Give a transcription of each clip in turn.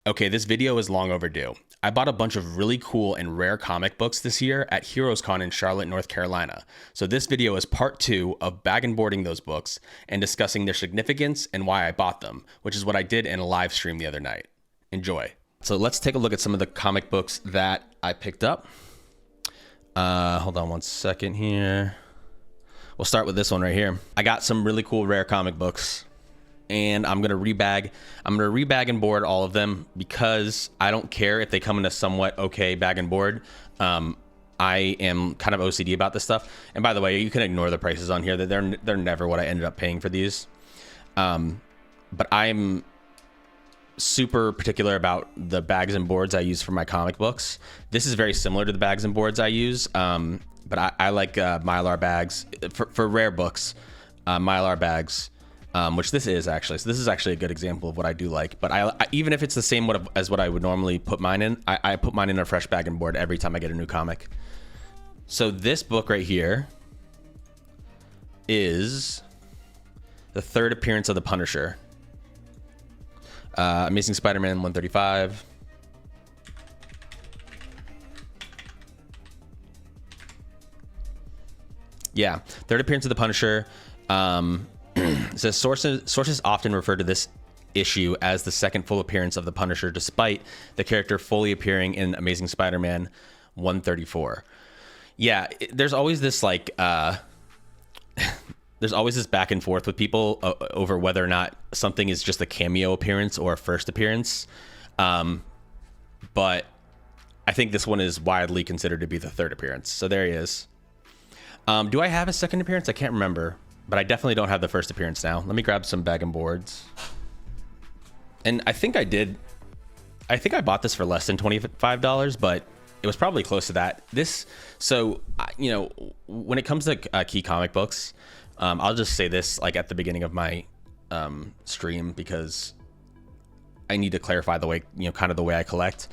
Okay, this video is long overdue. I bought a bunch of really cool and rare comic books this year at HeroesCon in Charlotte, North Carolina. So this video is part 2 of bag and boarding those books and discussing their significance and why I bought them, which is what I did in a live stream the other night. Enjoy. So let's take a look at some of the comic books that I picked up. Hold on one second here. We'll start with this one right here. I got some really cool rare comic books, and I'm gonna rebag and board all of them because I don't care if they come in a somewhat okay bag and board. I am kind of OCD about this stuff. And by the way, you can ignore the prices on here. They're never what I ended up paying for these. But I'm super particular about the bags and boards I use for my comic books. This is very similar to the bags and boards I use, but I like Mylar bags for rare books. Mylar bags. Which this is actually. So this is actually a good example of what I do like. But I even if it's the same as what I would normally put mine in, I put mine in a fresh bag and board every time I get a new comic. So this book right here is the third appearance of the Punisher. Amazing Spider-Man 135. Yeah, third appearance of the Punisher. It says sources often refer to this issue as the second full appearance of the Punisher, despite the character fully appearing in Amazing Spider-Man 134. Yeah, there's always this like there's always this back and forth with people over whether or not something is just a cameo appearance or a first appearance. But I think this one is widely considered to be the third appearance. So there he is. Do I have a second appearance? I can't remember. But I definitely don't have the first appearance now. Let me grab some bag and boards. And I think I did. I think I bought this for less than $25, but it was probably close to that. So, you know, when it comes to key comic books, I'll just say this like at the beginning of my stream because I need to clarify the way, you know, kind of the way I collect.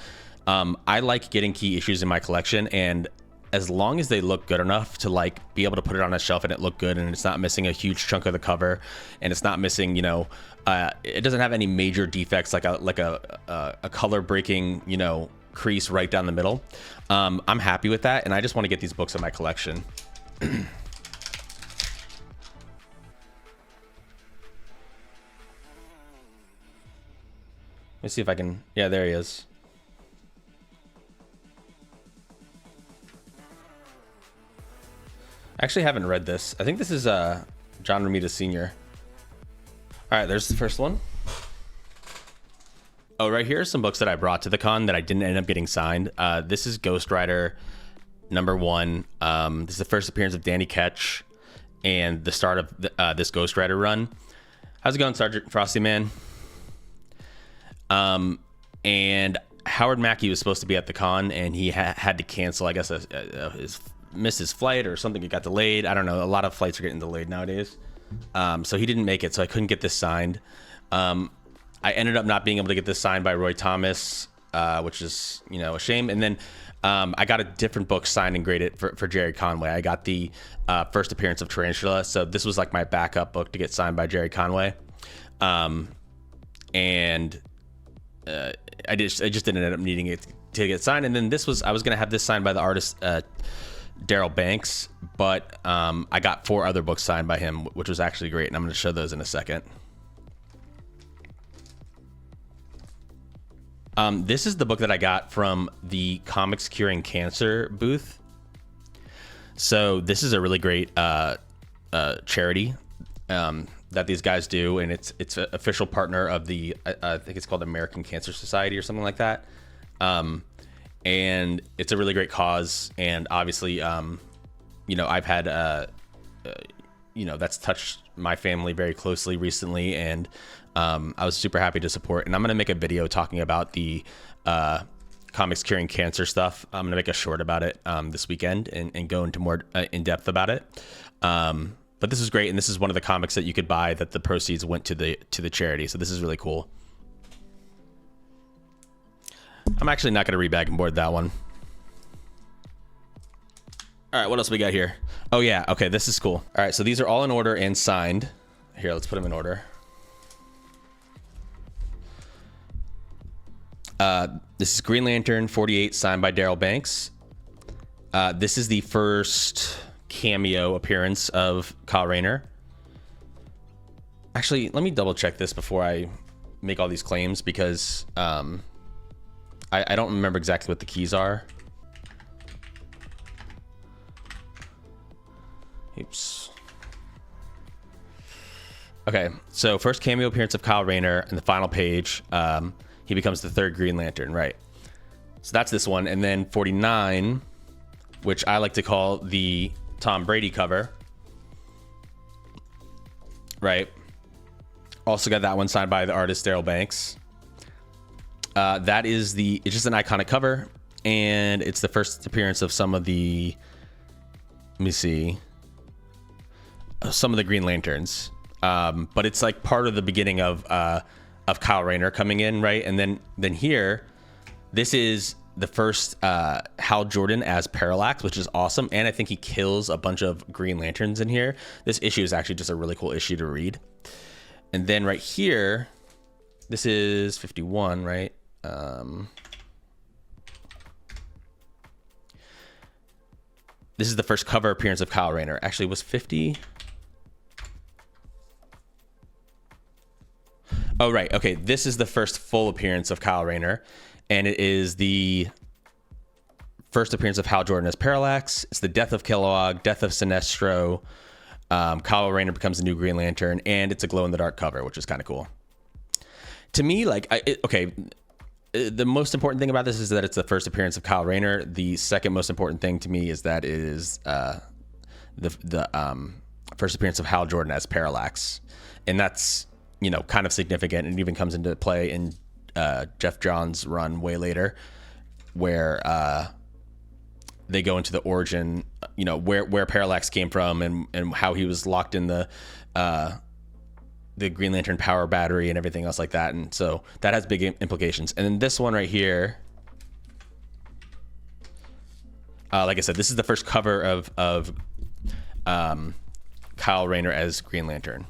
I like getting key issues in my collection, and as long as they look good enough to like be able to put it on a shelf and it look good and it's not missing a huge chunk of the cover and it's not missing, you know, it doesn't have any major defects like a color breaking, you know, crease right down the middle. I'm happy with that, and I just want to get these books in my collection. Let me see if I can. Yeah, there he is. I actually haven't read this. I think this is John Romita Sr. All right, there's the first one. Oh, right here are some books that I brought to the con that I didn't end up getting signed. This is Ghost Rider #1. This is the first appearance of Danny Ketch and the start of this Ghost Rider run. How's it going, Sergeant Frosty Man? And Howard Mackey was supposed to be at the con, and he had to cancel, I guess, missed his flight or something. It got delayed. I don't know. A lot of flights are getting delayed nowadays. So he didn't make it, so I couldn't get this signed. I ended up not being able to get this signed by Roy Thomas, which is, you know, a shame. And then I got a different book signed and graded for Jerry Conway. I got the first appearance of Tarantula. So this was like my backup book to get signed by Jerry Conway. And I just didn't end up needing it to get signed. And then I was going to have this signed by the artist, Daryl Banks, but I got 4 other books signed by him, which was actually great, and I'm going to show those in a second. This is the book that I got from the Comics Curing Cancer booth. So this is a really great charity that these guys do, and it's an official partner of the I think it's called American Cancer Society or something like that. And it's a really great cause, and obviously, you know, I've had, you know, that's touched my family very closely recently, and I was super happy to support. And I'm going to make a video talking about the Comics Curing Cancer stuff. I'm going to make a short about it this weekend and go into more in depth about it. But this is great, and this is one of the comics that you could buy that the proceeds went to the charity. So this is really cool. I'm actually not going to rebag and board that one. All right, what else we got here? Oh, yeah. Okay, this is cool. All right, so these are all in order and signed. Here, let's put them in order. This is Green Lantern 48, signed by Daryl Banks. This is the first cameo appearance of Kyle Rayner. Actually, let me double check this before I make all these claims, because I don't remember exactly what the keys are. Oops. Okay, so first cameo appearance of Kyle Rayner in the final page. He becomes the third Green Lantern, right? So that's this one. And then 49, which I like to call the Tom Brady cover, right? Also got that one signed by the artist Daryl Banks. It's just an iconic cover, and it's the first appearance of some of the, let me see, some of the Green Lanterns. But it's like part of the beginning of Kyle Rayner coming in, right? And then here, this is the first Hal Jordan as Parallax, which is awesome. And I think he kills a bunch of Green Lanterns in here. This issue is actually just a really cool issue to read. And then right here, this is 51, right? This is the first cover appearance of Kyle Rayner. Actually, was 50? Oh, right. Okay, this is the first full appearance of Kyle Rayner, and it is the first appearance of Hal Jordan as Parallax. It's the death of Kilowog, death of Sinestro. Kyle Rayner becomes the new Green Lantern, and it's a glow-in-the-dark cover, which is kind of cool. To me, like, the most important thing about this is that it's the first appearance of Kyle Rayner. The second most important thing to me is that it is the first appearance of Hal Jordan as Parallax, and that's, you know, kind of significant. It even comes into play in Jeff Johns' run way later, where they go into the origin, you know, where Parallax came from and how he was locked in the Green Lantern power battery and everything else like that. And so that has big implications. And then this one right here, like I said, this is the first cover of Kyle Rayner as Green Lantern.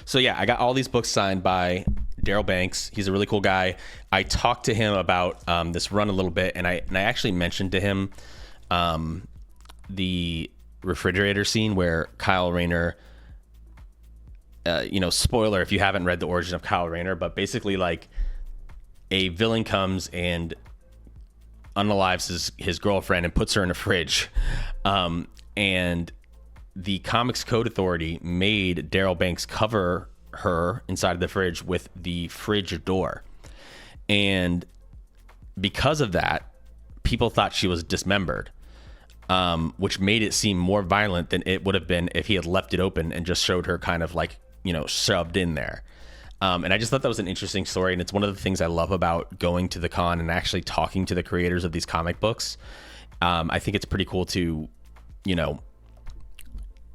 So yeah, I got all these books signed by Daryl Banks. He's a really cool guy. I talked to him about this run a little bit, and I actually mentioned to him the refrigerator scene where Kyle Rayner, you know, spoiler if you haven't read the origin of Kyle Rayner, but basically, like, a villain comes and unalives his girlfriend and puts her in a fridge, and the Comics Code Authority made Daryl Banks cover her inside of the fridge with the fridge door. And because of that, people thought she was dismembered, which made it seem more violent than it would have been if he had left it open and just showed her kind of like, you know, shoved in there. And I just thought that was an interesting story. And it's one of the things I love about going to the con and actually talking to the creators of these comic books. I think it's pretty cool to, you know,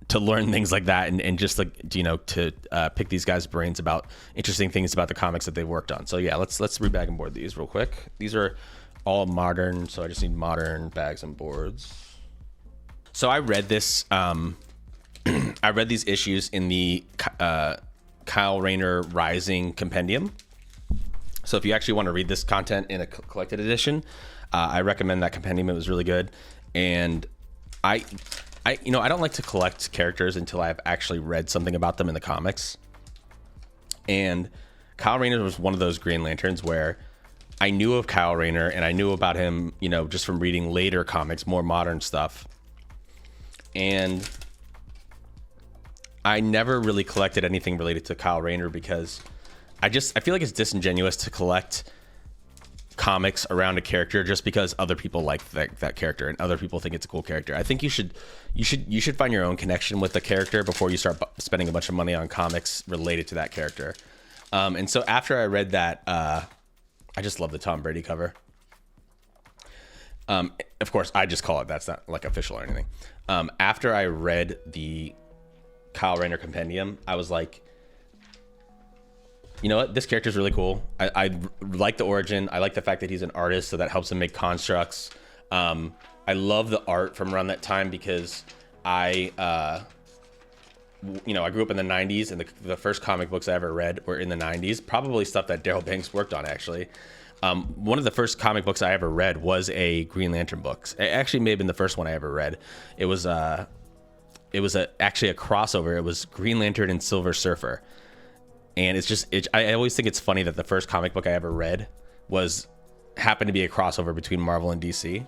to learn things like that and just, like, you know, to pick these guys' brains about interesting things about the comics that they've worked on. So yeah, let's rebag and board these real quick. These are all modern, so I just need modern bags and boards. So I read this, I read these issues in the Kyle Rayner Rising Compendium. So if you actually want to read this content in a collected edition, I recommend that compendium. It was really good. And I you know, I don't like to collect characters until I've actually read something about them in the comics. And Kyle Rayner was one of those Green Lanterns where I knew of Kyle Rayner and I knew about him, you know, just from reading later comics, more modern stuff. And I never really collected anything related to Kyle Rayner because I feel like it's disingenuous to collect comics around a character just because other people like that character and other people think it's a cool character. I think you should find your own connection with the character before you start spending a bunch of money on comics related to that character. And so after I read that, I just love the Tom Brady cover. Of course, I just call it. That's not like official or anything. After I read the Kyle Rayner compendium, I was like, you know what? This character is really cool. I like the origin. I like the fact that he's an artist, so that helps him make constructs. I love the art from around that time because I you know, I grew up in the 90s, and the first comic books I ever read were in the 90s. Probably stuff that Daryl Banks worked on, actually. One of the first comic books I ever read was a Green Lantern book. It actually may have been the first one I ever read. It was actually a crossover. It was Green Lantern and Silver Surfer. And I always think it's funny that the first comic book I ever read happened to be a crossover between Marvel and DC.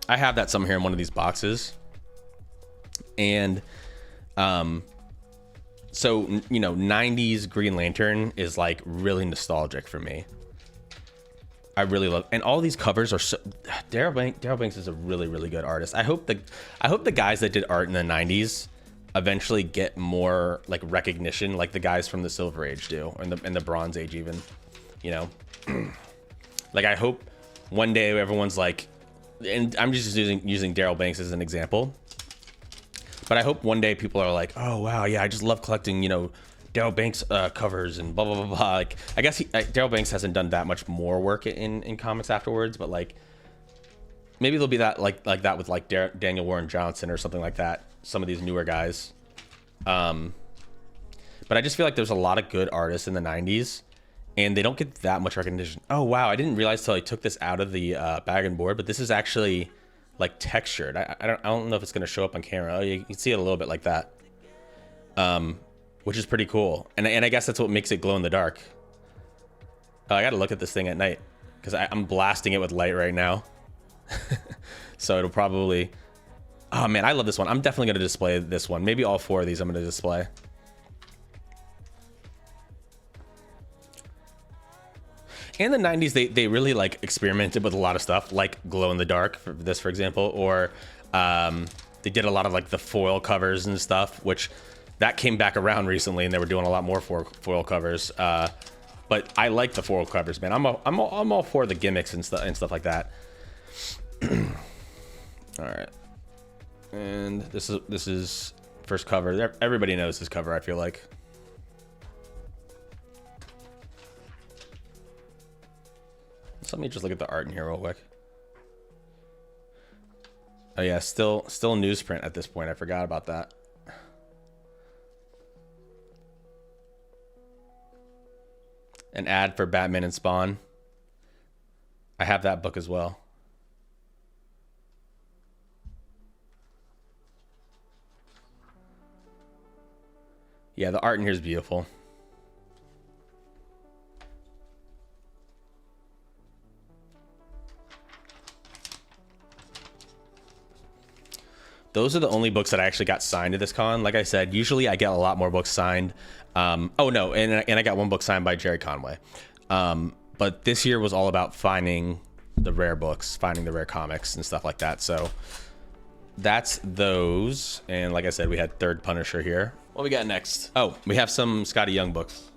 I have that somewhere in one of these boxes. And so, you know, 90s Green Lantern is like really nostalgic for me. I really love, and all these covers are so. Daryl Banks is a really, really good artist. I hope the guys that did art in the 90s eventually get more like recognition, like the guys from the Silver Age do, and the Bronze Age even. You know, like I hope one day everyone's like, and I'm just using Daryl Banks as an example. But I hope one day people are like, oh, wow, yeah, I just love collecting, you know, Daryl Banks covers and blah, blah, blah, blah. Like, I guess Daryl Banks hasn't done that much more work in comics afterwards, but, like, maybe there'll be that, like that with, like, Daniel Warren Johnson or something like that, some of these newer guys. But I just feel like there's a lot of good artists in the 90s, and they don't get that much recognition. Oh, wow, I didn't realize till I took this out of the bag and board, but this is actually like textured. I don't know if it's going to show up on camera. Oh, you can see it a little bit like that, which is pretty cool. And I guess that's what makes it glow in the dark. Oh, I got to look at this thing at night because I'm blasting it with light right now. So it'll probably. Oh man, I love this one. I'm definitely going to display this one. Maybe all four of these I'm going to display. In the 90s, they really like experimented with a lot of stuff, like glow in the dark for this, for example, or they did a lot of like the foil covers and stuff, which that came back around recently, and they were doing a lot more foil covers. But I like the foil covers, man. I'm all for the gimmicks and stuff like that. All right, and this is first cover. Everybody knows this cover, I feel like. Let me just look at the art in here real quick. Oh yeah, still newsprint at this point. I forgot about that. An ad for Batman and Spawn. I have that book as well. Yeah, the art in here is beautiful. Those are the only books that I actually got signed at this con. Like I said, usually I get a lot more books signed. Oh no, and I got one book signed by Jerry Conway. But this year was all about finding the rare books, finding the rare comics and stuff like that. So that's those. And like I said, we had Third Punisher here. What we got next? Oh, we have some Scotty Young books.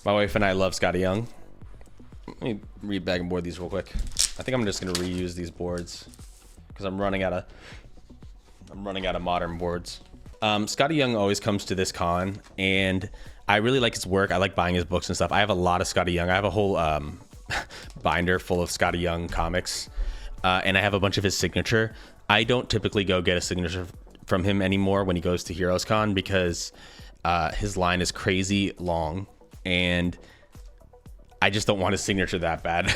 My wife and I love Scotty Young. Let me re-bag and board these real quick. I think I'm just gonna reuse these boards because I'm running out of modern boards. Scotty Young always comes to this con, and I really like his work. I like buying his books and stuff. I have a lot of Scotty Young. I have a whole binder full of Scotty Young comics, and I have a bunch of his signature. I don't typically go get a signature from him anymore when he goes to Heroes Con because his line is crazy long, and I just don't want his signature that bad.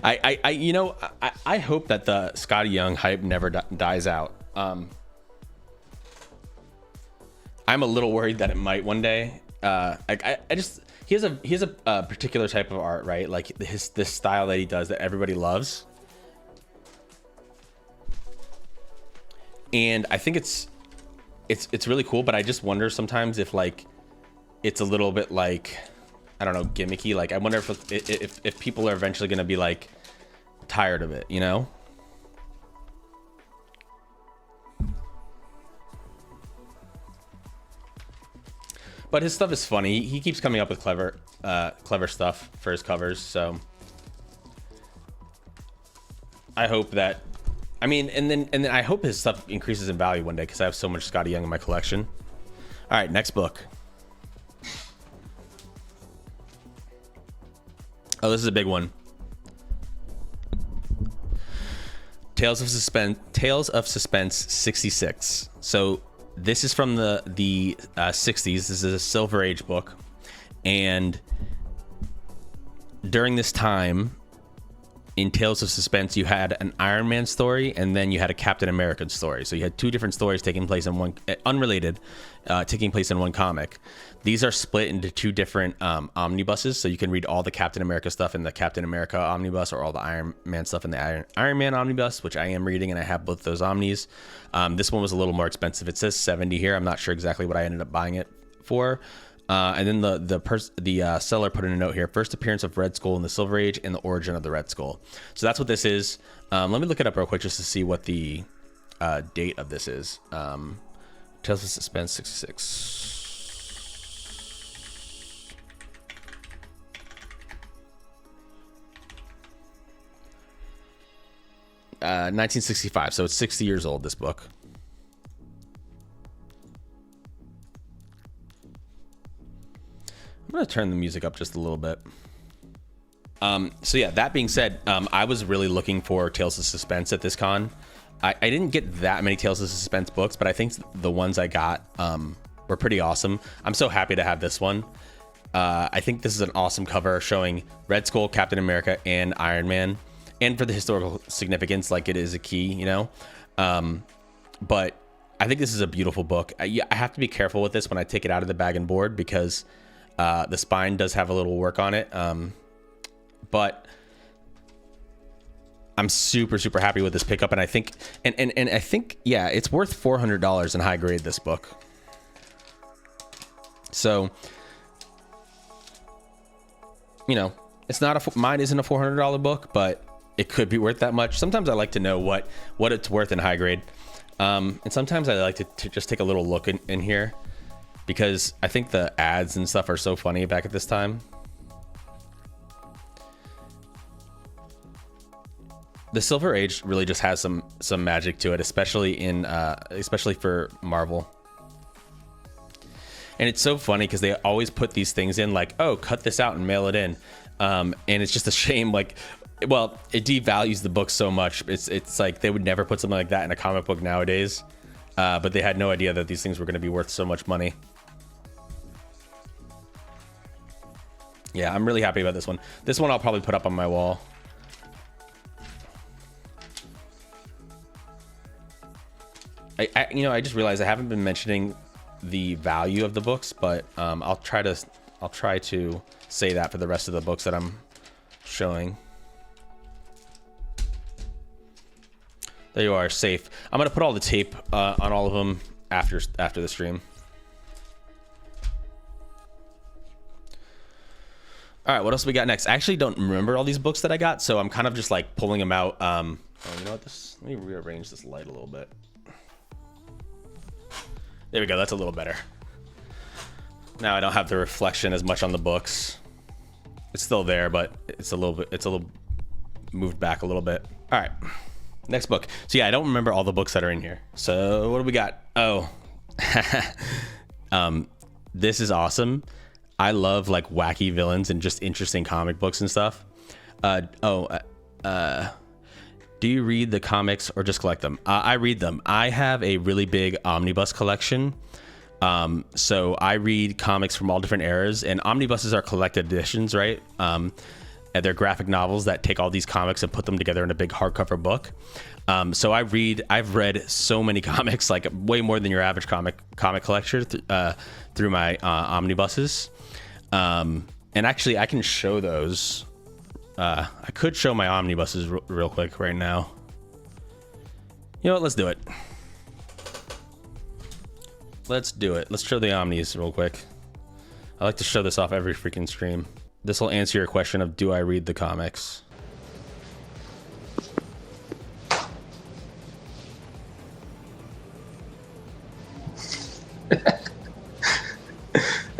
I hope that the Scotty Young hype never dies out. I'm a little worried that it might one day. He has a particular type of art, right? Like this style that he does that everybody loves. And I think it's really cool, but I just wonder sometimes if like it's a little bit like, I don't know, gimmicky. Like I wonder if people are eventually going to be like tired of it, you know? But his stuff is funny. He keeps coming up with clever stuff for his covers. So I hope that, I mean, and then I hope his stuff increases in value one day because I have so much Scotty Young in my collection. All right, next book. Oh, this is a big one. Tales of Suspense 66. So This is from the 60s. This is a Silver Age book, and during this time in Tales of Suspense, you had an Iron Man story, and then you had a Captain America story. So you had two different stories taking place in one, unrelated, taking place in one comic. These are split into two different omnibuses, so you can read all the Captain America stuff in the Captain America omnibus, or all the Iron Man stuff in the Iron Man omnibus, which I am reading, and I have both those omnis. This one was a little more expensive. It says $70 here. I'm not sure exactly what I ended up buying it for. And then the seller put in a note here: first appearance of Red Skull in the Silver Age and the origin of the Red Skull. So that's what this is. Let me look it up real quick just to see what the date of this is. Tales of Suspense 66. 1965. So it's 60 years old, this book. I'm going to turn the music up just a little bit. So yeah, that being said, I was really looking for Tales of Suspense at this con. I didn't get that many Tales of Suspense books, but I think the ones I got were pretty awesome. I'm so happy to have this one. I think this is an awesome cover showing Red Skull, Captain America, and Iron Man. And for the historical significance, like, it is a key, you know? But I think this is a beautiful book. I have to be careful with this when I take it out of the bag and board, because the spine does have a little work on it. But I'm super, super happy with this pickup. And I think, and I think, yeah, it's worth $400 in high grade, this book. So, you know, it's not mine isn't a $400 book, but it could be worth that much. Sometimes I like to know what it's worth in high grade. And sometimes I like to just take a little look in here, because I think the ads and stuff are so funny back at this time. The Silver Age really just has some magic to it, especially for Marvel. And it's so funny because they always put these things in like, oh, cut this out and mail it in. And it's just a shame, like, well, it devalues the book so much. It's like they would never put something like that in a comic book nowadays. But they had no idea that these things were going to be worth so much money. Yeah, I'm really happy about this one. This one I'll probably put up on my wall. I just realized I haven't been mentioning the value of the books, but I'll try to say that for the rest of the books that I'm showing. There you are, safe. I'm gonna put all the tape on all of them after the stream. All right, what else we got next? I actually don't remember all these books that I got, so I'm kind of just like pulling them out. Oh, you know what? Let me rearrange this light a little bit. There we go. That's a little better. Now I don't have the reflection as much on the books. It's still there, but it's a little moved back a little bit. All right, next book. So yeah, I don't remember all the books that are in here. So what do we got? Oh, this is awesome. I love like wacky villains and just interesting comic books and stuff. Do you read the comics or just collect them? I read them. I have a really big omnibus collection. So I read comics from all different eras, and omnibuses are collected editions, right? And they're graphic novels that take all these comics and put them together in a big hardcover book. So I've read so many comics, like way more than your average comic collector through my omnibuses. And actually I can show those. I could show my omnibuses real quick right now. You know what? Let's do it. Let's show the omnis real quick. I like to show this off every freaking stream. This will answer your question of, do I read the comics?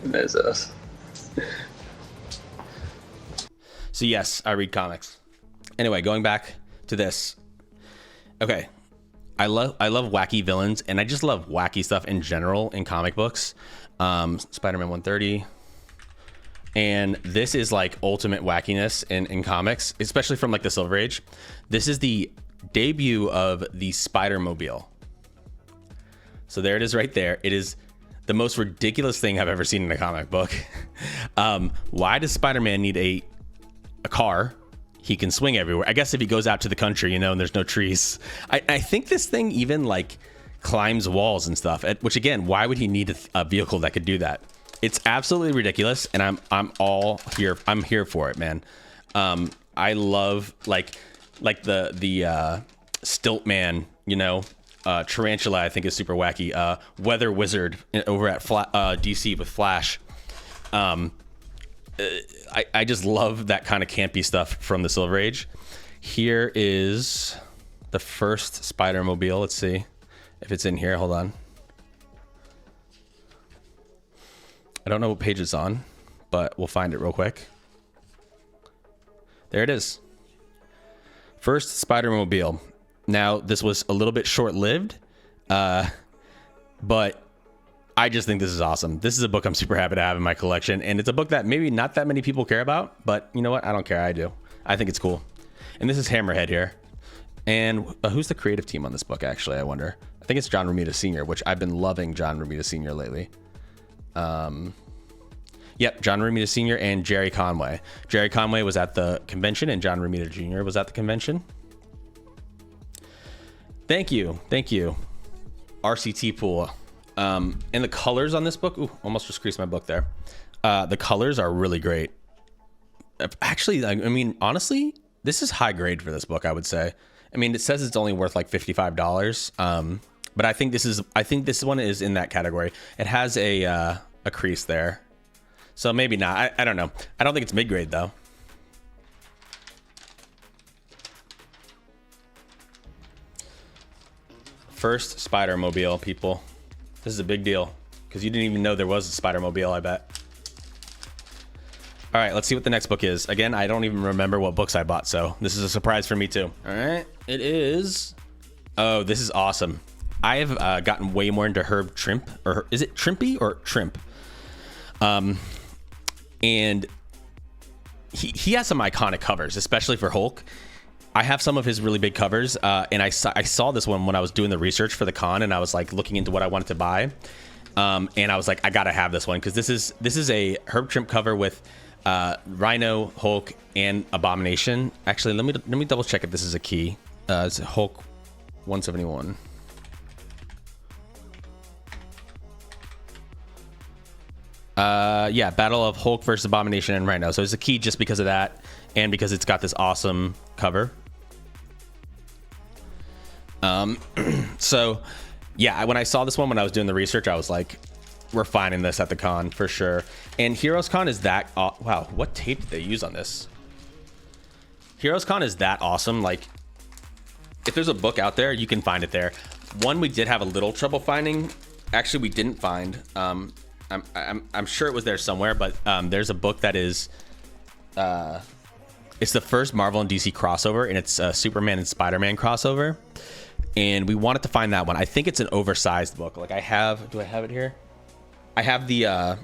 There's us. So yes, I read comics. Anyway, going back to this. Okay. I love wacky villains, and I just love wacky stuff in general in comic books. Spider-Man 130. And this is like ultimate wackiness in comics, especially from like the Silver Age. This is the debut of the Spider-Mobile. So there it is right there. It is the most ridiculous thing I've ever seen in a comic book. Why does Spider-Man need a car? He can swing everywhere. I guess if he goes out to the country, you know, and there's no trees. I think this thing even like climbs walls and stuff, which again, why would he need a vehicle that could do that? It's absolutely ridiculous, and I'm all here. I'm here for it, man. I love like the Stilt Man, you know, Tarantula. I think is super wacky. Weather Wizard over at DC with Flash. I just love that kind of campy stuff from the Silver Age. Here is the first Spider-Mobile. Let's see if it's in here. Hold on. I don't know what page it's on, but we'll find it real quick. There it is. First Spider-Mobile. Now, this was a little bit short-lived, but I just think this is awesome. This is a book I'm super happy to have in my collection, and it's a book that maybe not that many people care about, but you know what? I don't care. I do. I think it's cool. And this is Hammerhead here. And who's the creative team on this book, actually, I wonder? I think it's John Romita Sr., which I've been loving John Romita Sr. lately. Yep, John Romita Sr. and Jerry Conway. Jerry Conway was at the convention, and John Romita Jr. was at the convention. Thank you. Thank you. RCT Pool. And the colors on this book, ooh, almost just creased my book there. The colors are really great. Actually, I mean, honestly, this is high grade for this book, I would say. I mean, it says it's only worth like $55. But I think this one is in that category. It has a crease there. So maybe not. I don't know. I don't think it's mid-grade though. First Spider-Mobile, people. This is a big deal because you didn't even know there was a Spider-Mobile, I bet. All right, let's see what the next book is. Again, I don't even remember what books I bought, so this is a surprise for me too. All right, it is. Oh, this is awesome. I have gotten way more into Herb Trimp, or is it Trimpy or Trimp? And he has some iconic covers, especially for Hulk. I have some of his really big covers, and I saw this one when I was doing the research for the con, and I was like looking into what I wanted to buy, and I was like, I gotta have this one because this is a Herb Trimp cover with Rhino, Hulk, and Abomination. Actually, let me double check if this is a key. It's Hulk 171. Yeah, Battle of Hulk versus Abomination and Rhino. So it's a key just because of that, and because it's got this awesome cover. So yeah, when I saw this one when I was doing the research, I was like, we're finding this at the con for sure. And Heroes Con is that wow, what tape did they use on this? Heroes Con is that awesome. Like, if there's a book out there, you can find it there. One we did have a little trouble finding. Actually, we didn't find. I'm sure it was there somewhere, but there's a book that is it's the first Marvel and DC crossover, and it's a Superman and Spider-Man crossover, and we wanted to find that one. I think it's an oversized book. Like, do I have it here? I have the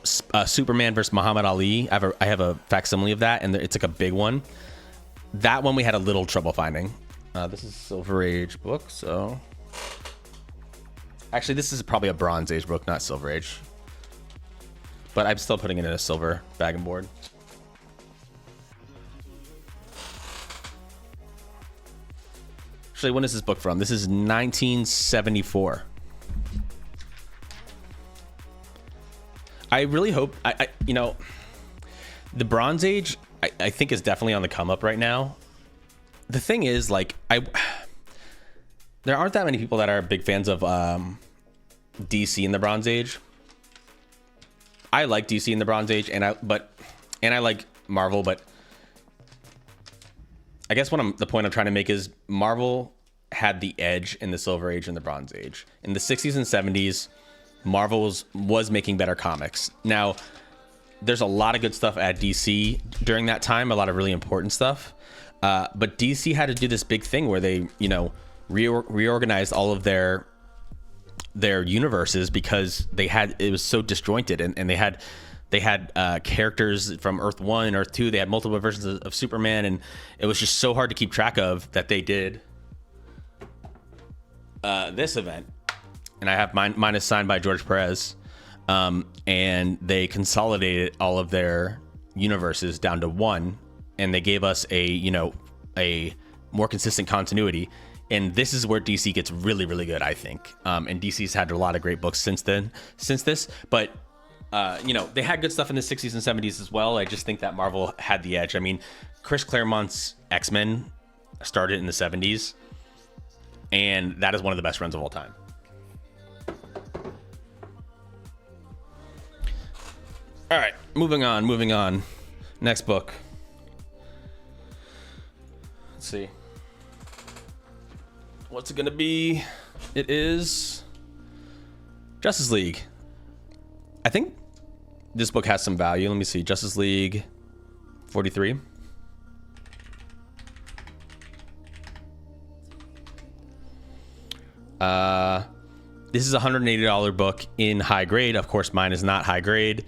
Superman versus Muhammad Ali. I have a facsimile of that, and it's like a big one. That one we had a little trouble finding. This is a Silver Age book, so actually this is probably a Bronze Age book, not Silver Age, but I'm still putting it in a silver bag and board. Actually, when is this book from? This is 1974. I really hope, you know, the Bronze Age, I think is definitely on the come up right now. The thing is, like, there aren't that many people that are big fans of DC in the Bronze Age. I like DC in the Bronze Age, and I like Marvel, but I guess the point I'm trying to make is Marvel had the edge in the Silver Age and the Bronze Age. In the 60s and 70s, Marvel was making better comics. Now, there's a lot of good stuff at DC during that time, a lot of really important stuff. But DC had to do this big thing where they, you know, reorganized all of their universes because it was so disjointed, and they had characters from Earth 1 and Earth 2. They had multiple versions of Superman, and it was just so hard to keep track of that they did this event, and I have mine is signed by George Perez, and they consolidated all of their universes down to one, and they gave us a more consistent continuity. And this is where DC gets really, really good, I think. And DC's had a lot of great books since this, but they had good stuff in the 60s and 70s as well. I just think that Marvel had the edge. I mean, Chris Claremont's X-Men started in the 70s, and that is one of the best runs of all time. All right, moving on. Next book. Let's see. What's it gonna be? It is Justice League. I think this book has some value. Let me see. Justice League 43. This is a $180 book in high grade. Of course, mine is not high grade.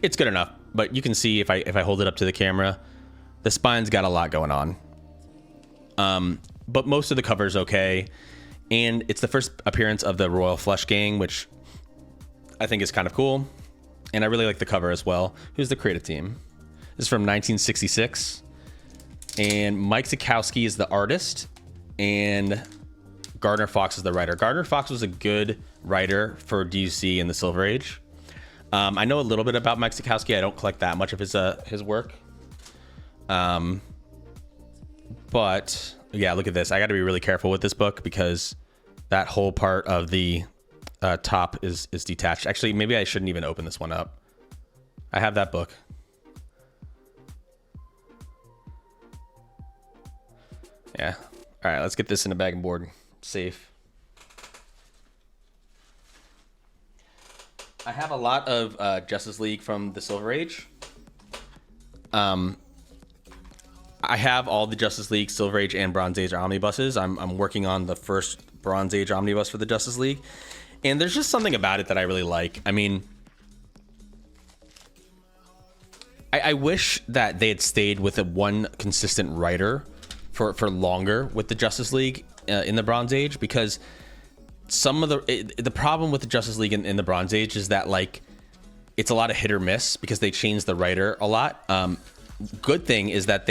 It's good enough, but you can see if I hold it up to the camera, the spine's got a lot going on. But most of the cover is okay, and it's the first appearance of the Royal Flush Gang, which I think is kind of cool, and I really like the cover as well. Who's the creative team? This is from 1966, and Mike Zakowski is the artist, and Gardner Fox is the writer. Gardner Fox was a good writer for DC in the Silver Age. I know a little bit about Mike Zakowski. I don't collect that much of his work. But yeah, look at this. I got to be really careful with this book because that whole part of the top is detached. Actually, maybe I shouldn't even open this one up. I have that book. Yeah. All right, let's get this in a bag and board. Safe. I have a lot of Justice League from the Silver Age. I have all the Justice League Silver Age and Bronze Age omnibuses. I'm working on the first Bronze Age omnibus for the Justice League, and there's just something about it that I really like. I mean, I wish that they had stayed with a one consistent writer for longer with the Justice League in the Bronze Age, because some of the problem with the Justice League in the Bronze Age is that, like, it's a lot of hit or miss because they changed the writer a lot. Good thing is that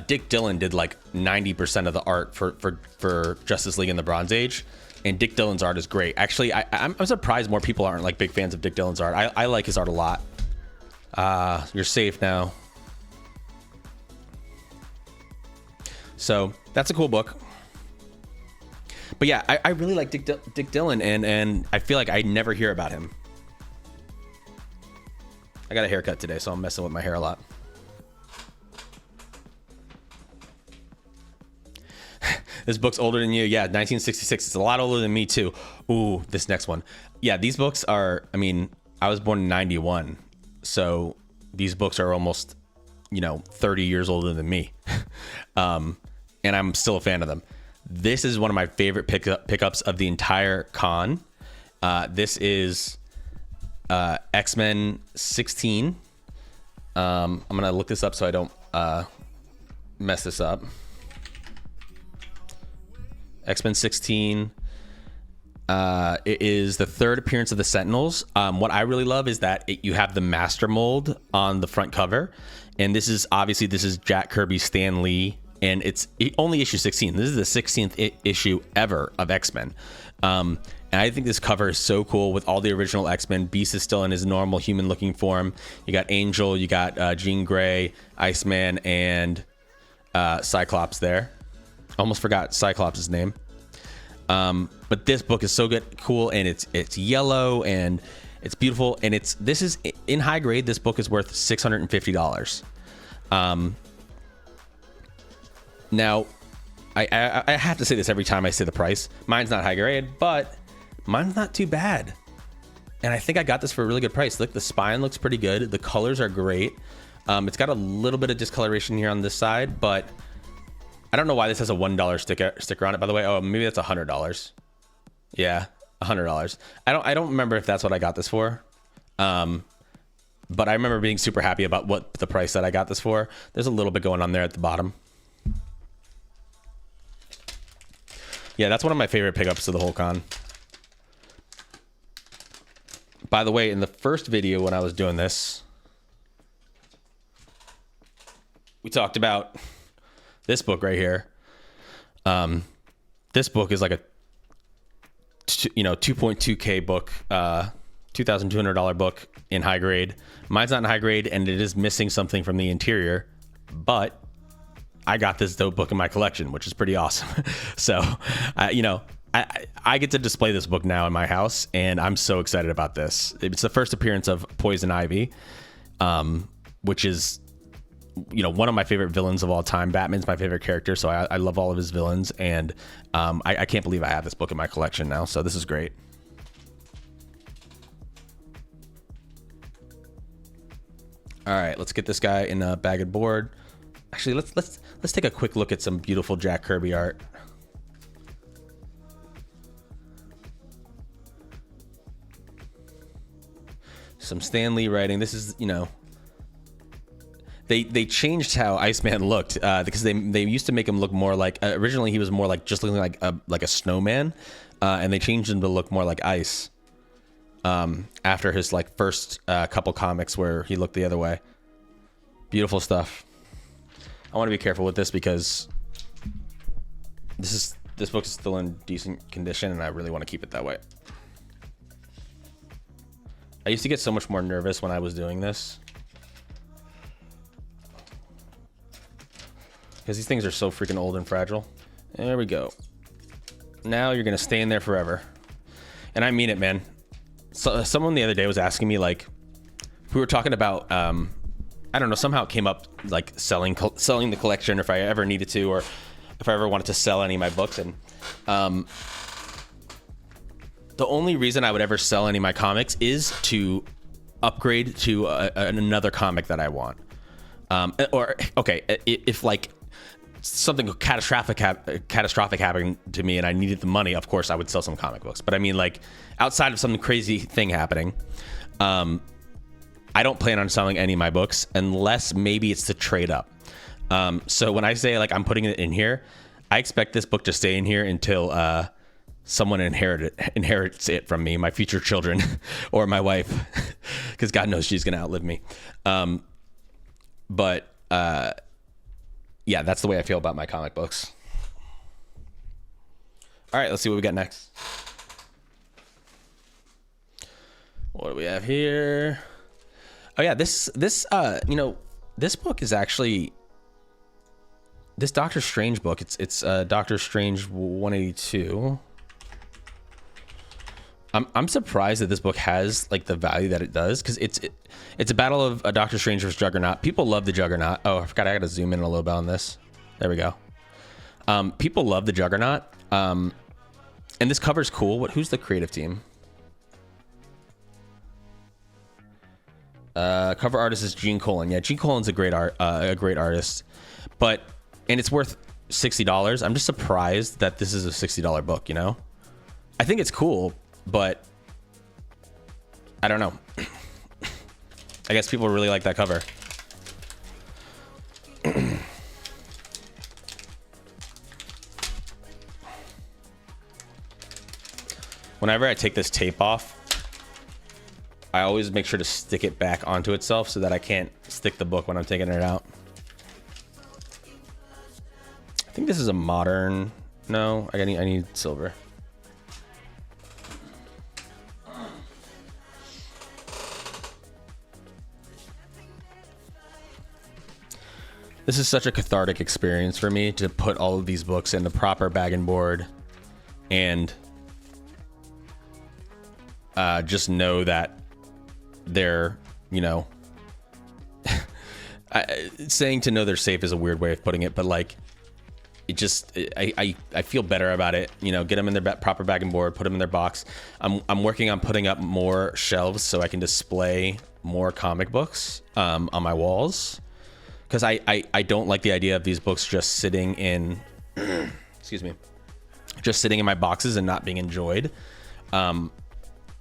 Dick Dillon did like 90% of the art for Justice League in the Bronze Age, and Dick Dillon's art is great. Actually, I'm surprised more people aren't like big fans of Dick Dillon's art. I like his art a lot. You're safe now. So that's a cool book. But yeah, I really like Dick Dillon, and I feel like I never hear about him. I got a haircut today, so I'm messing with my hair a lot. This book's older than you. Yeah, 1966. It's a lot older than me, too. Ooh, this next one. Yeah, these books are, I mean, I was born in 91. So these books are almost, 30 years older than me. And I'm still a fan of them. This is one of my favorite pickups of the entire con. This is X-Men 16. I'm going to look this up so I don't mess this up. X-Men 16. It is the third appearance of the Sentinels. What I really love is that you have the master mold on the front cover. And this is Jack Kirby, Stan Lee. And it's only issue 16. This is the 16th issue ever of X-Men. And I think this cover is so cool with all the original X-Men. Beast is still in his normal human-looking form. You got Angel, you got Jean Grey, Iceman, and Cyclops there. Almost forgot Cyclops' name. But this book is so good, cool, and it's yellow and it's beautiful, and this is in high grade. This book is worth $650. Now, I have to say this every time I say the price. Mine's not high grade, but mine's not too bad. And I think I got this for a really good price. Look, the spine looks pretty good. The colors are great. It's got a little bit of discoloration here on this side, but I don't know why this has a $1 sticker on it, by the way. Oh, maybe that's $100. Yeah, $100. I don't remember if that's what I got this for. But I remember being super happy about what the price that I got this for. There's a little bit going on there at the bottom. Yeah, that's one of my favorite pickups of the whole con. By the way, in the first video when I was doing this, we talked about this book right here. This book is like a, $2.2K book, $2,200 book in high grade. Mine's not in high grade, and it is missing something from the interior, but I got this dope book in my collection, which is pretty awesome. So, I get to display this book now in my house, and I'm so excited about this. It's the first appearance of Poison Ivy, which is, one of my favorite villains of all time. Batman's my favorite character, so I love all of his villains, and I can't believe I have this book in my collection now, so this is great. All right, let's get this guy in a bag and board. Actually, let's take a quick look at some beautiful Jack Kirby art. Some Stan Lee writing. This is, they changed how Iceman looked because they used to make him look more like, originally he was more like just looking like a snowman, and they changed him to look more like ice after his first couple comics where he looked the other way. Beautiful stuff. I want to be careful with this because this book is still in decent condition, and I really want to keep it that way. I used to get so much more nervous when I was doing this because these things are so freaking old and fragile. There we go. Now you're gonna stay in there forever, and I mean it, man. So someone the other day was asking me, we were talking about I don't know, somehow it came up selling the collection, or if I ever needed to, or if I ever wanted to sell any of my books. And the only reason I would ever sell any of my comics is to upgrade to another comic that I want. If something catastrophic happened to me and I needed the money, of course I would sell some comic books. But I mean, outside of some crazy thing happening, I don't plan on selling any of my books unless maybe it's to trade up. So when I say I'm putting it in here, I expect this book to stay in here until someone inherits it from me, my future children, or my wife, because God knows she's gonna outlive me. Yeah, that's the way I feel about my comic books. All right, let's see what we got next. What do we have here? Oh yeah, this book is actually this Doctor Strange book. It's Doctor Strange 182. I'm surprised that this book has the value that it does, because it's a battle of a Doctor Strange versus Juggernaut. People love the Juggernaut. Oh, I forgot I got to zoom in a little bit on this. There we go. People love the Juggernaut. And this cover's cool. Who's the creative team? Cover artist is Gene Colan. Yeah, Gene Colan's a great artist, and it's worth $60. I'm just surprised that this is a $60 book. I think it's cool, but I don't know. I guess people really like that cover. Whenever I take this tape off, I always make sure to stick it back onto itself so that I can't stick the book when I'm taking it out. I think this is a modern. No, I need silver. This is such a cathartic experience for me to put all of these books in the proper bag and board, and just know that they're, saying to know they're safe is a weird way of putting it, but I feel better about it. Get them in their proper bag and board, put them in their box. I'm working on putting up more shelves so I can display more comic books on my walls, because I don't like the idea of these books just sitting in excuse me, just sitting in my boxes and not being enjoyed.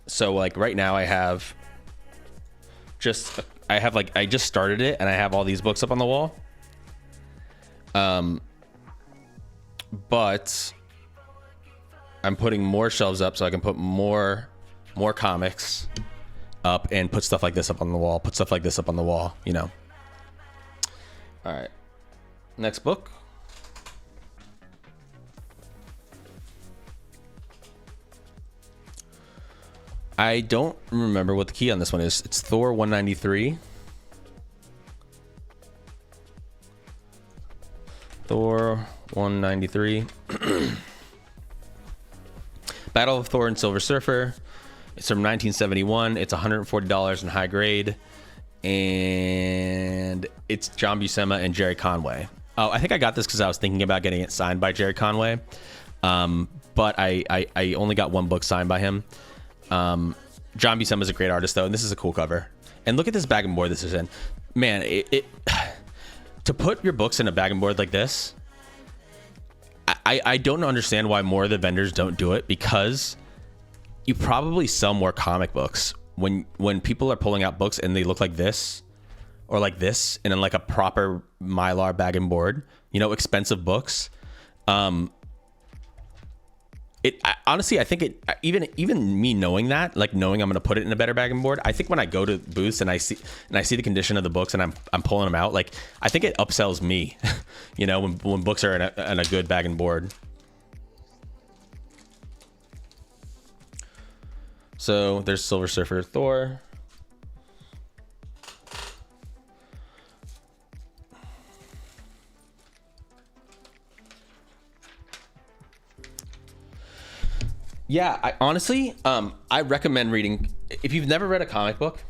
So right now I just started it and I have all these books up on the wall. But I'm putting more shelves up so I can put more comics up and put stuff like this up on the wall, put stuff like this up on the wall, you know. All right, next book. I don't remember what the key on this one is. It's Thor 193. Thor 193. Battle of Thor and Silver Surfer. It's from 1971. It's $140 in high grade. And it's John Buscema and Jerry Conway. Oh, I think I got this because I was thinking about getting it signed by Jerry Conway. But I only got one book signed by him. John Buscema is a great artist, though, and this is a cool cover. And look at this bag and board this is in. Man, to put your books in a bag and board like this, I don't understand why more of the vendors don't do it, because you probably sell more comic books when people are pulling out books and they look like this or like this and in like a proper Mylar bag and board, you know, expensive books. Honestly, I think even me knowing that, like knowing I'm going to put it in a better bag and board, I think when I go to booths and I see the condition of the books and I'm pulling them out, like I think it upsells me, you know, when books are in a good bag and board. So there's Silver Surfer, Thor. Yeah, I honestly, I recommend reading, if you've never read a comic book,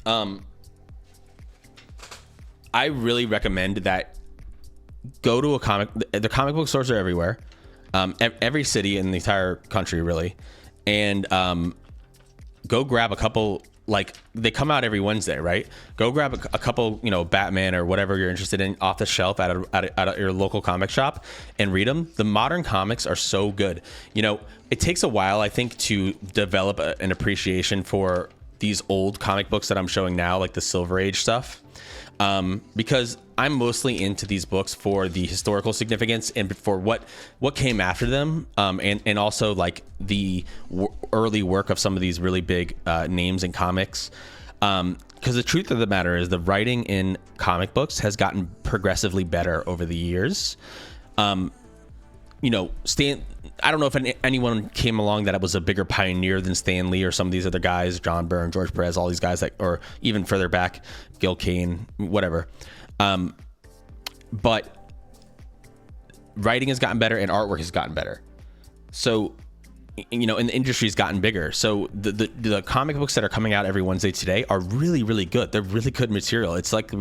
I really recommend that go to the comic book stores are everywhere, every city in the entire country, really, and go grab a couple. Like, they come out every Wednesday, right? Go grab a couple, you know, Batman or whatever you're interested in off the shelf at your local comic shop and read them. The modern comics are so good. You know, it takes a while, I think, to develop an appreciation for these old comic books that I'm showing now, like the Silver Age stuff. Because I'm mostly into these books for the historical significance and for what came after them, and also like the early work of some of these really big names in comics. Because the truth of the matter is the writing in comic books has gotten progressively better over the years. You know, I don't know if anyone came along that was a bigger pioneer than Stan Lee or some of these other guys, John Byrne, George Perez, all these guys, or even further back, Gil Kane, whatever. But writing has gotten better and artwork has gotten better. So, you know, and the industry's gotten bigger. So the comic books that are coming out every Wednesday today are really, really good. They're really good material. It's like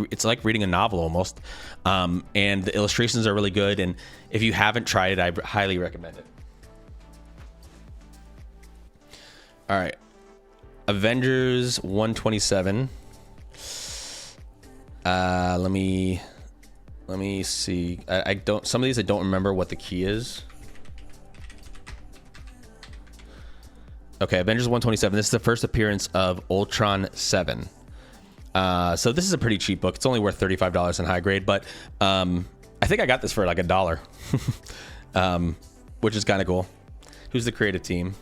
reading a novel almost. And the illustrations are really good. And if you haven't tried it, I highly recommend it. All right. Avengers 127. Let me see. Some of these I don't remember what the key is. Okay, Avengers 127. This is the first appearance of Ultron 7. So this is a pretty cheap book. It's only worth $35 in high grade, but I think I got this for like $1, which is kind of cool. Who's the creative team?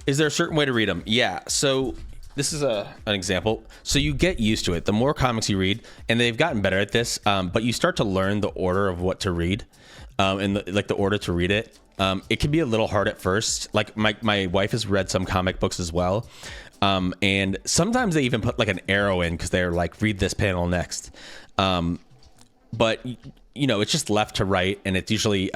Is there a certain way to read them? Yeah. So this is an example. So you get used to it. The more comics you read, and they've gotten better at this, but you start to learn the order of what to read, and the order to read it. It can be a little hard at first. Like my wife has read some comic books as well, and sometimes they even put like an arrow in because they're like, read this panel next. But you know, it's just left to right, and it's usually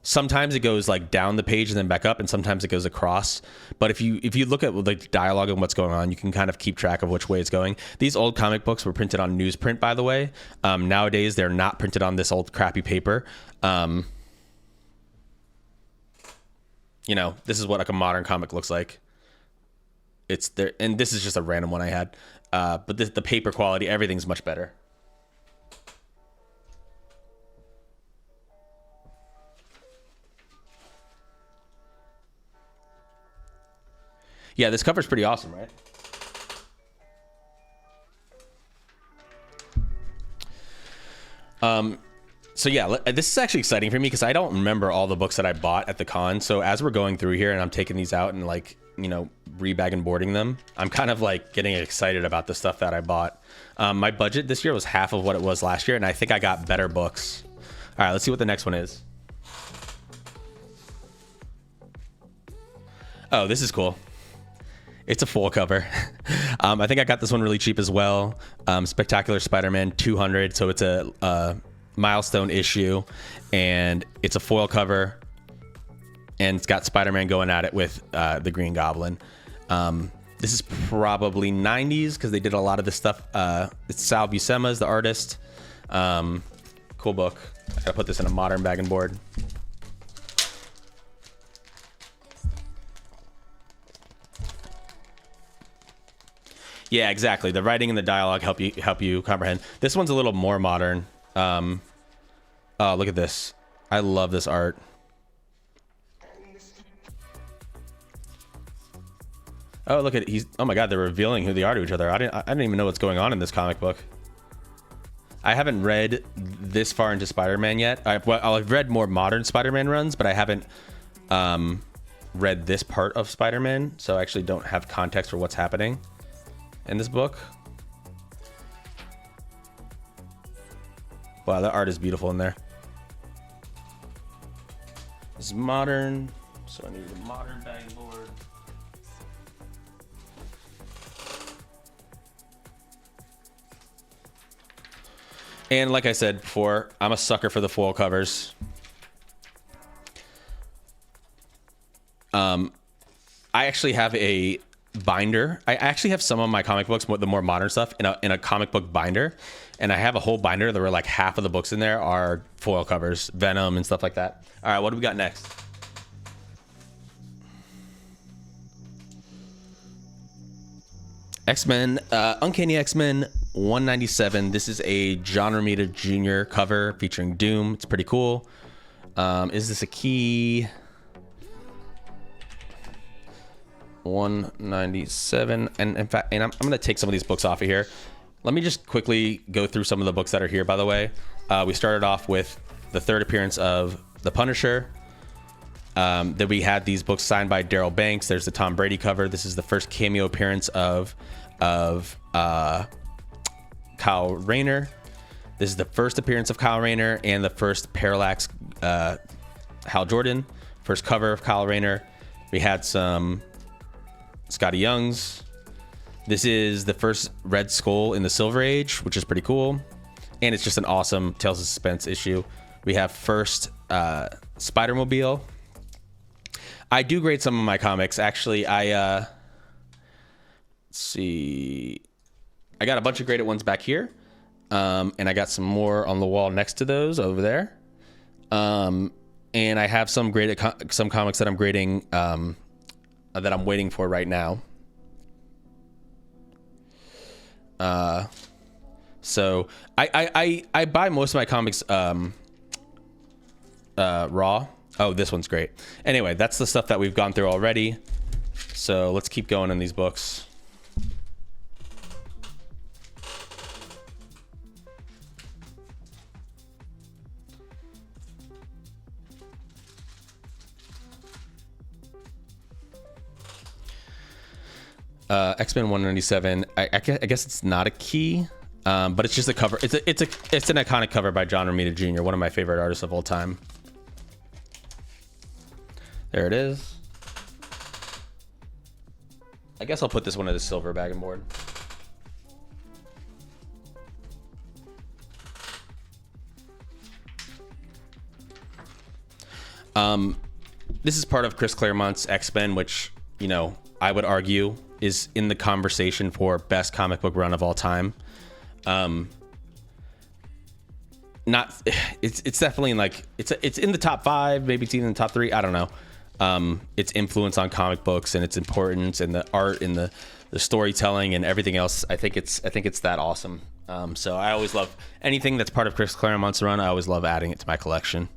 sometimes it goes like down the page and then back up, and sometimes it goes across. But if you look at the dialogue and what's going on, you can kind of keep track of which way it's going. These old comic books were printed on newsprint, by the way. Nowadays, they're not printed on this old crappy paper. You know, this is what like a modern comic looks like. It's there, and this is just a random one I had. But the paper quality, everything's much better. Yeah, this cover's pretty awesome, right? So yeah, this is actually exciting for me because I don't remember all the books that I bought at the con. So as we're going through here and I'm taking these out and like, you know, rebag and boarding them, I'm kind of like getting excited about the stuff that I bought. My budget this year was half of what it was last year, and I think I got better books. All right, let's see what the next one is. Oh, this is cool. It's a full cover. I think I got this one really cheap as well. Spectacular Spider-Man 200. So it's a milestone issue, and it's a foil cover, and it's got Spider-Man going at it with the Green Goblin. This is probably 90s because they did a lot of this stuff. It's Sal Buscema's the artist. Cool book. I gotta put this in a modern bag and board. Yeah, exactly. The writing and the dialogue help you comprehend. This one's a little more modern. Oh, look at this. I love this art. Oh, look at oh my god, they're revealing who they are to each other. I didn't even know what's going on in this comic book. I haven't read this far into Spider-Man yet. I've read more modern Spider-Man runs, but I haven't read this part of Spider-Man, so I actually don't have context for what's happening in this book. Wow, that art is beautiful in there. This is modern, so I need a modern bag and board. And like I said before, I'm a sucker for the foil covers. I actually have a binder. I actually have some of my comic books, the more modern stuff, in a comic book binder, and I have a whole binder. There were like half of the books in there are foil covers, Venom and stuff like that. All right, what do we got next? X-Men, Uncanny X-Men 197. This is a John Romita Jr. cover featuring Doom. It's pretty cool. Is this a key? 197. And in fact, I'm going to take some of these books off of here. Let me just quickly go through some of the books that are here, by the way. We started off with the third appearance of The Punisher. Then we had these books signed by Daryl Banks. There's the Tom Brady cover. This is the first cameo appearance of Kyle Rayner. This is the first appearance of Kyle Rayner and the first Parallax Hal Jordan. First cover of Kyle Rayner. We had some Scotty Youngs. This is the first Red Skull in the Silver Age, which is pretty cool. And it's just an awesome Tales of Suspense issue. We have first Spider-Mobile. I do grade some of my comics. Actually, let's see. I got a bunch of graded ones back here. And I got some more on the wall next to those over there. And I have some graded some comics that I'm grading that I'm waiting for right now. So I buy most of my comics raw. Oh, this one's great. Anyway, that's the stuff that we've gone through already. So let's keep going in these books. X-Men 197. I guess it's not a key, but it's just a cover. It's an iconic cover by John Romita Jr., one of my favorite artists of all time. There it is. I guess I'll put this one in the silver bag and board. This is part of Chris Claremont's X-Men, which, you know, I would argue is in the conversation for best comic book run of all time. It's definitely in like it's in the top 5, maybe it's even in the top 3. I don't know. Its influence on comic books and its importance and the art and the storytelling and everything else. I think it's that awesome. So I always love anything that's part of Chris Claremont's run. I always love adding it to my collection.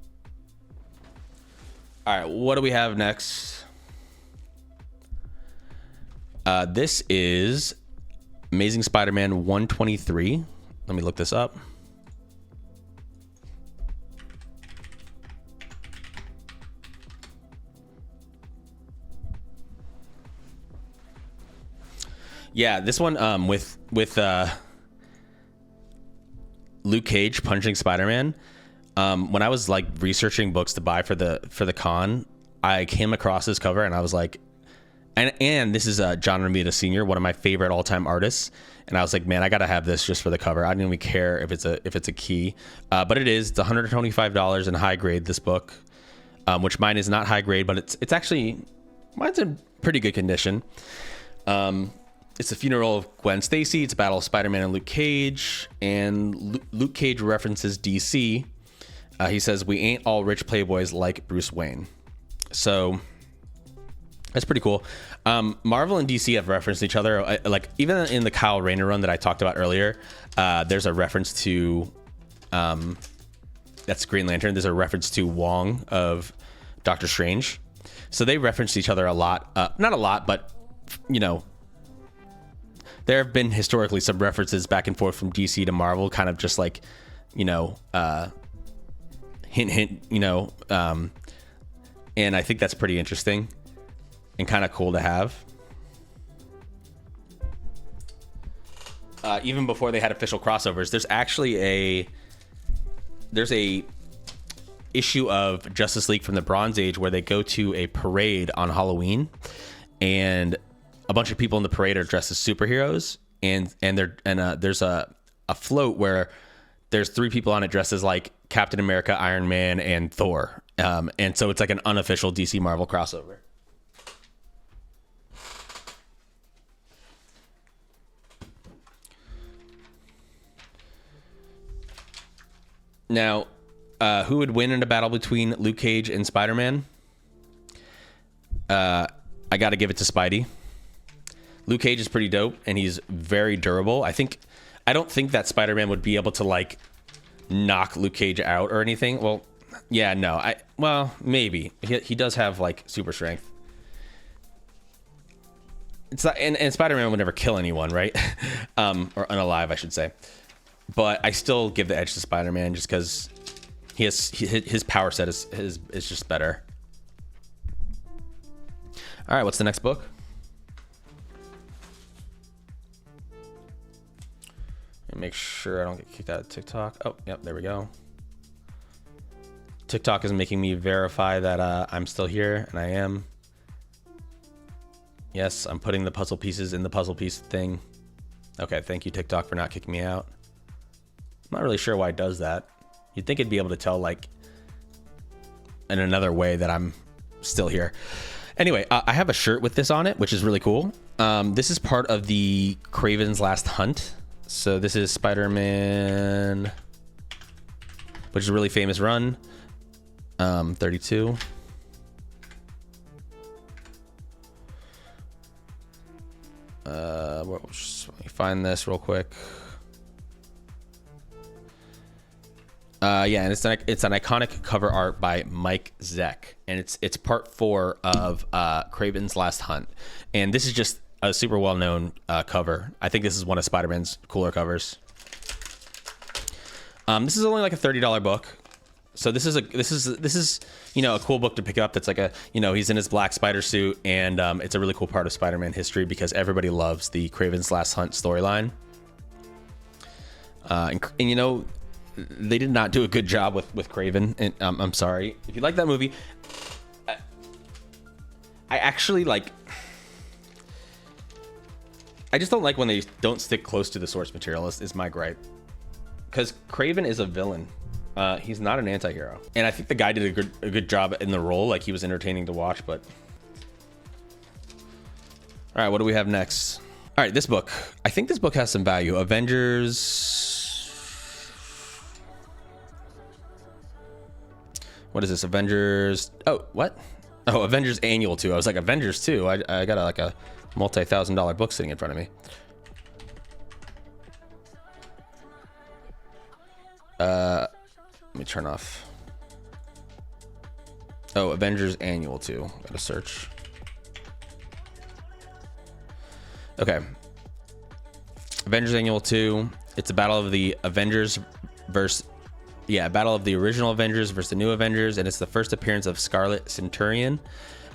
All right, what do we have next? This is Amazing Spider-Man 123. Let me look this up. Yeah, this one with Luke Cage punching Spider-Man. When I was like researching books to buy for the con, I came across this cover and I was like, and this is John Romita Sr., one of my favorite all-time artists, and I was like, man, I gotta have this just for the cover. I didn't even care if it's a key, but it is. It's $125 in high grade. This book, which mine is not high grade, but it's actually, mine's in pretty good condition. It's the funeral of Gwen Stacy. It's a battle of Spider-Man and Luke Cage, and Luke Cage references DC. He says, "We ain't all rich playboys like Bruce Wayne." So that's pretty cool. Marvel and DC have referenced each other. Like even in the Kyle Rayner run that I talked about earlier, there's a reference to that's Green Lantern. There's a reference to Wong of Doctor Strange. So they referenced each other a lot. Not a lot, but you know, there have been historically some references back and forth from DC to Marvel, kind of just like, you know, hint, hint, you know, and I think that's pretty interesting and kind of cool to have. Even before they had official crossovers, there's actually there's a issue of Justice League from the Bronze Age where they go to a parade on Halloween, and a bunch of people in the parade are dressed as superheroes, and there's a float where there's 3 people on it dressed as like Captain America, Iron Man, and Thor, and so it's like an unofficial DC Marvel crossover. Now, who would win in a battle between Luke Cage and Spider-Man? I got to give it to Spidey. Luke Cage is pretty dope, and he's very durable. I don't think that Spider-Man would be able to like knock Luke Cage out or anything. Well, yeah, no. Well, maybe he does have like super strength. It's not, and Spider-Man would never kill anyone, right? Or unalive, I should say. But I still give the edge to Spider-Man just because his power set is just better. All right, what's the next book? Make sure I don't get kicked out of TikTok. Oh, yep, there we go. TikTok is making me verify that I'm still here, and I am. Yes, I'm putting the puzzle pieces in the puzzle piece thing. Okay, thank you, TikTok, for not kicking me out. I'm not really sure why it does that. You'd think it'd be able to tell, like, in another way that I'm still here. Anyway, I have a shirt with this on it, which is really cool. This is part of the Kraven's Last Hunt. So this is Spider-Man, which is a really famous run. 32. Let me find this real quick. Yeah, and it's an iconic cover art by Mike Zeck, and it's part 4 of Kraven's Last Hunt, and this is just a super well-known cover. I think this is one of Spider-Man's cooler covers. This is only like a $30 book, so this is you know, a cool book to pick up. That's like a, you know, he's in his black spider suit, and it's a really cool part of Spider-Man history because everybody loves the Kraven's Last Hunt storyline. And you know, they did not do a good job with Kraven, and I'm sorry if you like that movie. I actually like. I just don't like when they don't stick close to the source material. Is my gripe, because Kraven is a villain. He's not an anti-hero, and I think the guy did a good job in the role. Like, he was entertaining to watch. But all right, what do we have next? All right, this book. I think this book has some value. Avengers. What is this? Avengers. Oh, what? Oh, Avengers Annual 2. I was like, Avengers 2. I got like a multi-$1,000 book sitting in front of me. Let me turn off. Oh, Avengers Annual 2. Gotta search. Okay. Avengers Annual 2. It's a battle of the Avengers versus... Yeah, battle of the original Avengers versus the new Avengers, and it's the first appearance of Scarlet Centurion,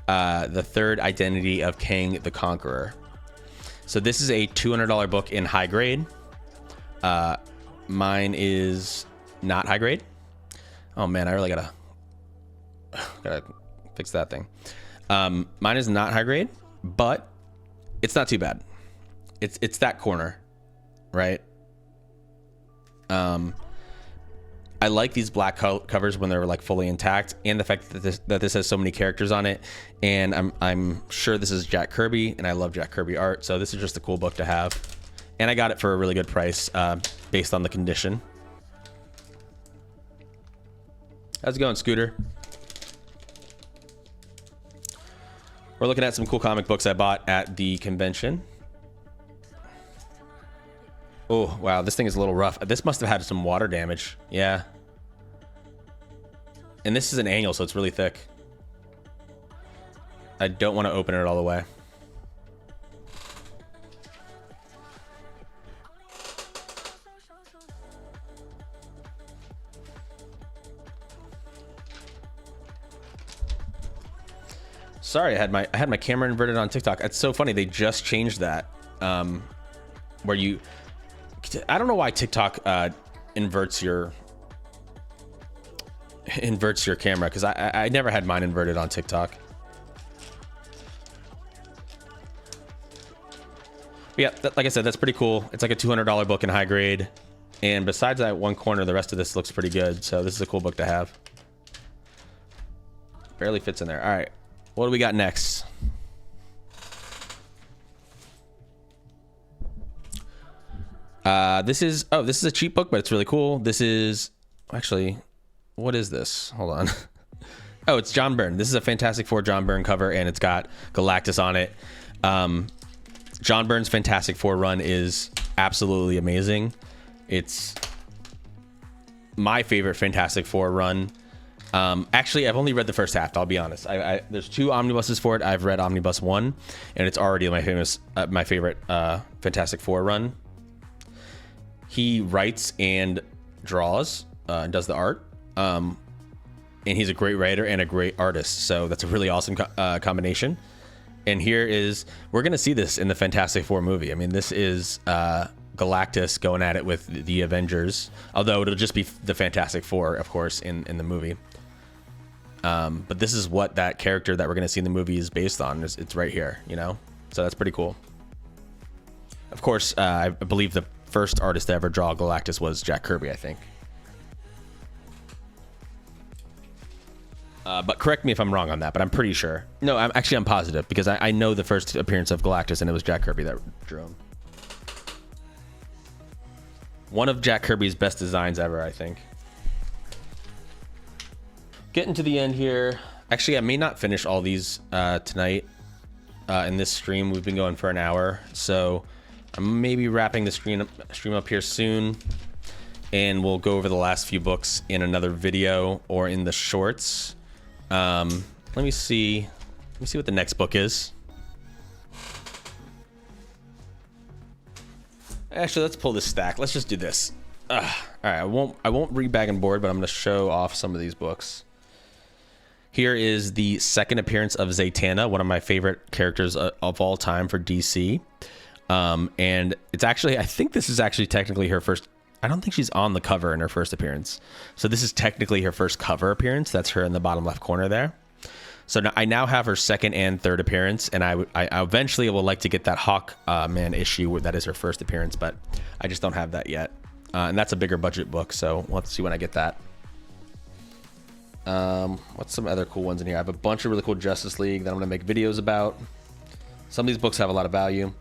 the third identity of Kang the Conqueror. So this is a $200 book in high grade. Mine is not high grade. Oh man, I really gotta fix that thing. Mine is not high grade, but it's not too bad. It's that corner, right? I like these black covers when they're like fully intact, and the fact that this has so many characters on it. And I'm sure this is Jack Kirby, and I love Jack Kirby art, so this is just a cool book to have. And I got it for a really good price, based on the condition. How's it going, Scooter? We're looking at some cool comic books I bought at the convention. Oh, wow, this thing is a little rough. This must have had some water damage. Yeah. And this is an annual, so it's really thick. I don't want to open it all the way. Sorry, I had my camera inverted on TikTok. It's so funny. They just changed that. Where you... I don't know why TikTok inverts your camera, because I never had mine inverted on TikTok. But yeah, like I said, that's pretty cool. It's like a $200 book in high grade, and besides that one corner, the rest of this looks pretty good. So this is a cool book to have. Barely fits in there. All right, what do we got next? This is a cheap book, but it's really cool. This is actually, what is this? Hold on. Oh, it's John Byrne. This is a Fantastic Four John Byrne cover, and it's got Galactus on it. John Byrne's Fantastic Four run is absolutely amazing. It's my favorite Fantastic Four run. Actually, I've only read the first half, I'll be honest. There's 2 omnibuses for it. I've read Omnibus 1, and it's already my favorite Fantastic Four run. He writes and draws, and does the art. And he's a great writer and a great artist. So that's a really awesome combination. And we're going to see this in the Fantastic Four movie. I mean, this is Galactus going at it with the Avengers, although it'll just be the Fantastic Four, of course, in the movie. But this is what that character that we're going to see in the movie is based on. It's right here, you know? So that's pretty cool. Of course, I believe the first artist to ever draw Galactus was Jack Kirby, I think. But correct me if I'm wrong on that, but I'm pretty sure. No, I'm positive, because I know the first appearance of Galactus, and it was Jack Kirby that drew him. One of Jack Kirby's best designs ever, I think. Getting to the end here. Actually, I may not finish all these tonight in this stream. We've been going for an hour, so I'm maybe wrapping the stream up here soon, and we'll go over the last few books in another video or in the shorts. Let me see what the next book is. Actually, let's pull this stack. Let's just do this. All right, I won't read Bag and Board, but I'm going to show off some of these books. Here is the second appearance of Zatanna, one of my favorite characters of all time for DC. And it's actually, I think this is actually technically her first. I don't think she's on the cover in her first appearance. So this is technically her first cover appearance. That's her in the bottom left corner there. So now, I now have her second and third appearance, and I eventually will like to get that Hawkman issue that is her first appearance, but I just don't have that yet. And that's a bigger budget book, so we'll have to see when I get that. What's some other cool ones in here? I have a bunch of really cool Justice League that I'm going to make videos about. Some of these books have a lot of value.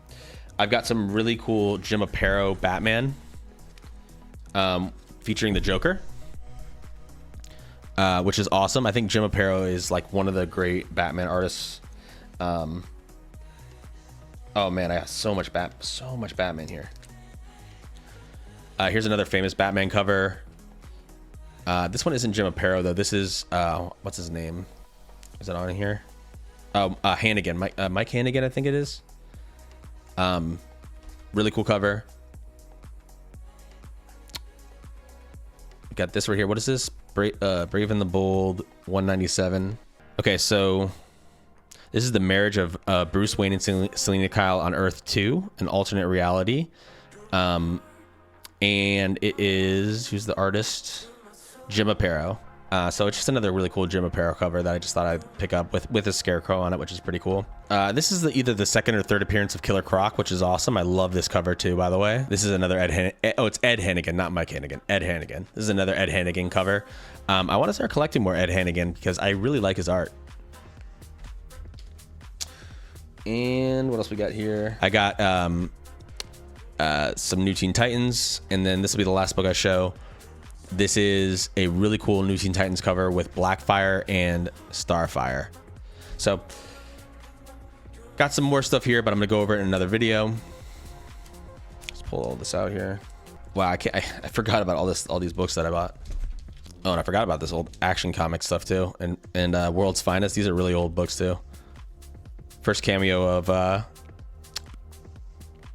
I've got some really cool Jim Aparo Batman, featuring the Joker, which is awesome. I think Jim Aparo is like one of the great Batman artists. Oh man, I have so much Batman here. Here's another famous Batman cover. This one isn't Jim Aparo though. This is what's his name? Is it on here? Oh, Hannigan, Mike Hannigan, I think it is. Really cool cover. Got this right here. What is this? Brave and the Bold 197. Okay, so This is the marriage of Bruce Wayne and Selena Kyle on Earth 2, an alternate reality. And it is, who's the artist? Jim Aparo. So it's just another really cool Jim Aparo cover that I just thought I'd pick up with a scarecrow on it, which is pretty cool. This is either the second or third appearance of Killer Croc, which is awesome. I love this cover too, by the way. This is another it's Ed Hannigan, not Mike Hannigan. Ed Hannigan. This is another Ed Hannigan cover. I want to start collecting more Ed Hannigan because I really like his art. And what else we got here? I got some New Teen Titans, and then this will be the last book I show. This is a really cool New Teen Titans cover with Blackfire and Starfire. So, got some more stuff here, but I'm gonna go over it in another video. Let's pull all this out here. Wow, I forgot about all these books that I bought. Oh, and I forgot about this old Action Comic stuff too, and World's Finest. These are really old books too. First cameo of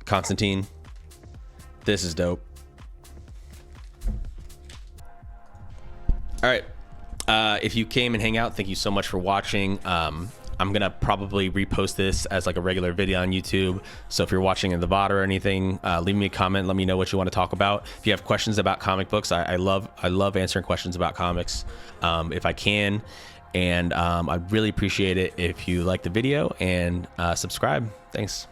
Constantine. This is dope. All right, if you came and hang out, thank you so much for watching. I'm gonna probably repost this as like a regular video on YouTube. So if you're watching in the VOD or anything, leave me a comment. Let me know what you want to talk about. If you have questions about comic books, I love answering questions about comics if I can. And I'd really appreciate it if you like the video and subscribe. Thanks.